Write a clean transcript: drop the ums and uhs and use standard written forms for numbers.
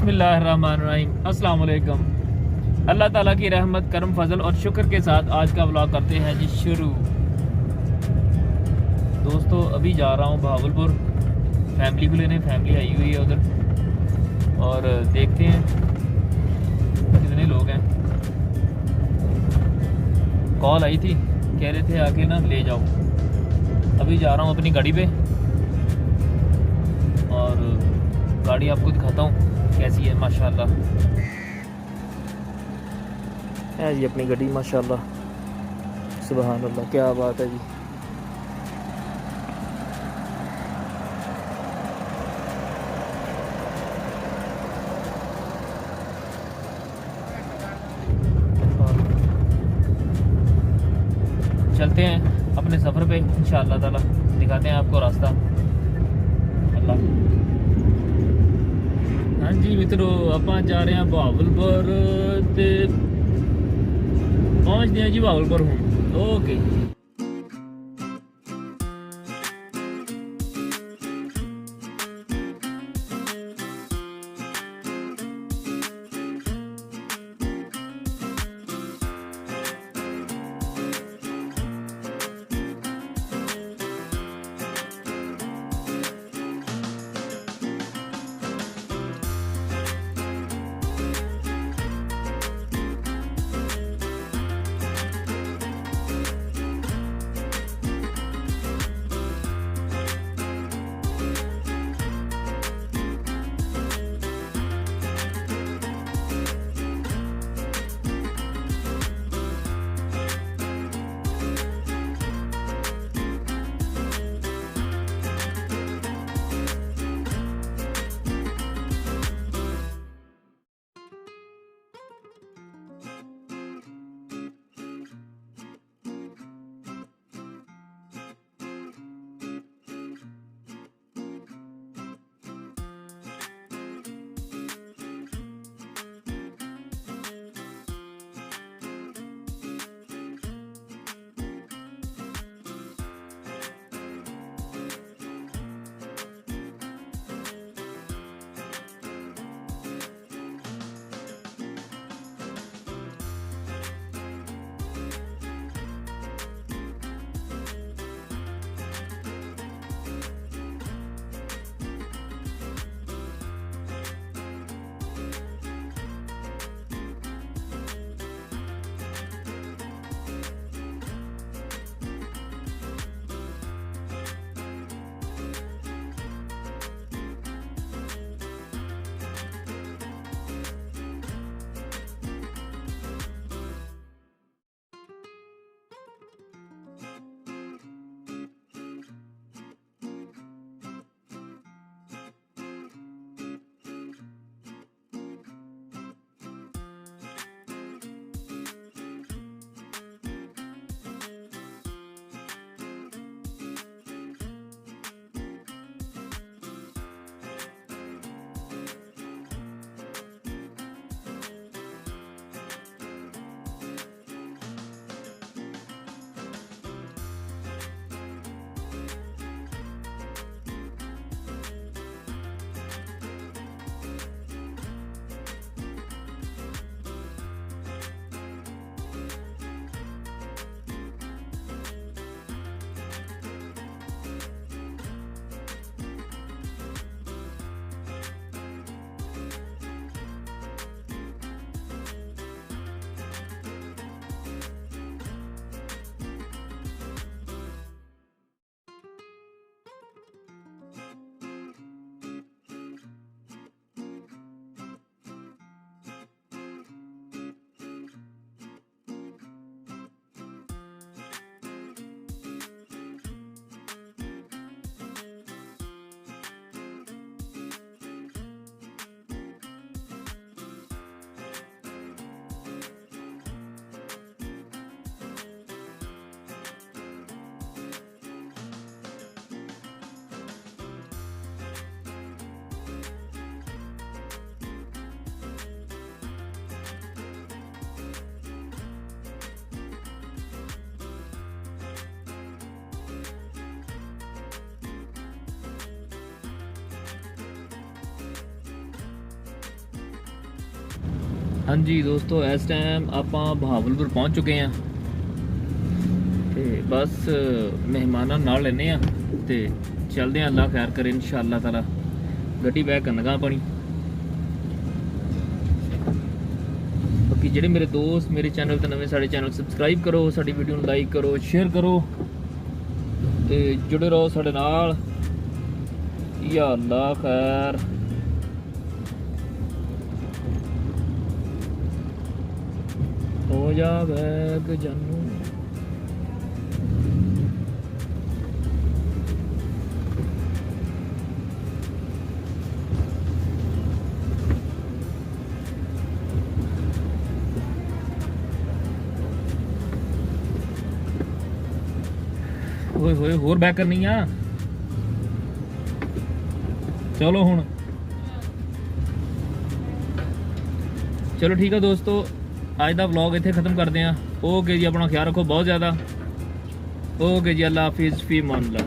बिस्मिल्लाहिर्रहमानिर्रहीम अस्सलाम वालेकुम। अल्लाह ताला की रहमत करम फजल और शुक्र के साथ आज का व्लॉग करते हैं जी शुरू। दोस्तों अभी जा रहा हूँ भावलपुर फैमिली को लेने। फैमिली आई हुई है उधर और देखते हैं कितने लोग हैं। कॉल आई थी, कह रहे थे आके ना ले जाओ। अभी जा रहा हूँ अपनी गाड़ी पे और गाड़ी आपको दिखाता हूँ कैसी है। माशाल्लाह है जी अपनी गाड़ी, माशाल्लाह सुभान अल्लाह, क्या बात है जी। चलते हैं अपने सफ़र पे इंशाअल्लाह ताला, दिखाते हैं आपको रास्ता। अल्लाह। हाँ जी मित्रों, आप जा रहे हैं भावलपुर ते पहुँचते हैं जी भावलपुर हूँ। ओके हाँ जी दोस्तों, इस टाइम ਆਪਾਂ ਬਹਾਵਲਪੁਰ ਪਹੁੰਚ ਚੁੱਕੇ ਹਾਂ ਤੇ ਬਸ ਮਹਿਮਾਨਾਂ ਨਾਲ ਲੈਨੇ ਆ ਤੇ ਚੱਲਦੇ ਆ। ਅੱਲਾ ਖੈਰ ਕਰੇ ਇਨਸ਼ਾਅੱਲਾ ਤਾਲਾ। ਗੱਡੀ ਬੈਕ ਕਰਨਗਾ ਆਪਣੀ। ਬਾਕੀ ਜਿਹੜੇ ਮੇਰੇ ਦੋਸਤ ਮੇਰੇ ਚੈਨਲ ਤੇ ਨਵੇਂ, ਸਾਡੇ ਚੈਨਲ ਸਬਸਕ੍ਰਾਈਬ ਕਰੋ, ਸਾਡੀ ਵੀਡੀਓ ਨੂੰ ਲਾਈਕ ਕਰੋ, ਸ਼ੇਅਰ ਕਰੋ ਤੇ ਜੁੜੇ ਰਹੋ ਸਾਡੇ ਨਾਲ। ਯਾ ਅੱਲਾ ਖੈਰ। हो जा बैग जानू। होए होर बैक करनी आ। चलो हुण चलो ठीक है दोस्तों, ਅੱਜ ਦਾ ਵਲੌਗ ਇੱਥੇ ਖਤਮ ਕਰਦੇ ਹਾਂ। ਓਕੇ ਜੀ, ਆਪਣਾ ਖਿਆਲ ਰੱਖੋ ਬਹੁਤ ਜ਼ਿਆਦਾ। ਓਕੇ ਜੀ, ਅੱਲਾ ਹਾਫਿਜ਼, ਫੀ ਅਮਾਨ ਅੱਲਾ।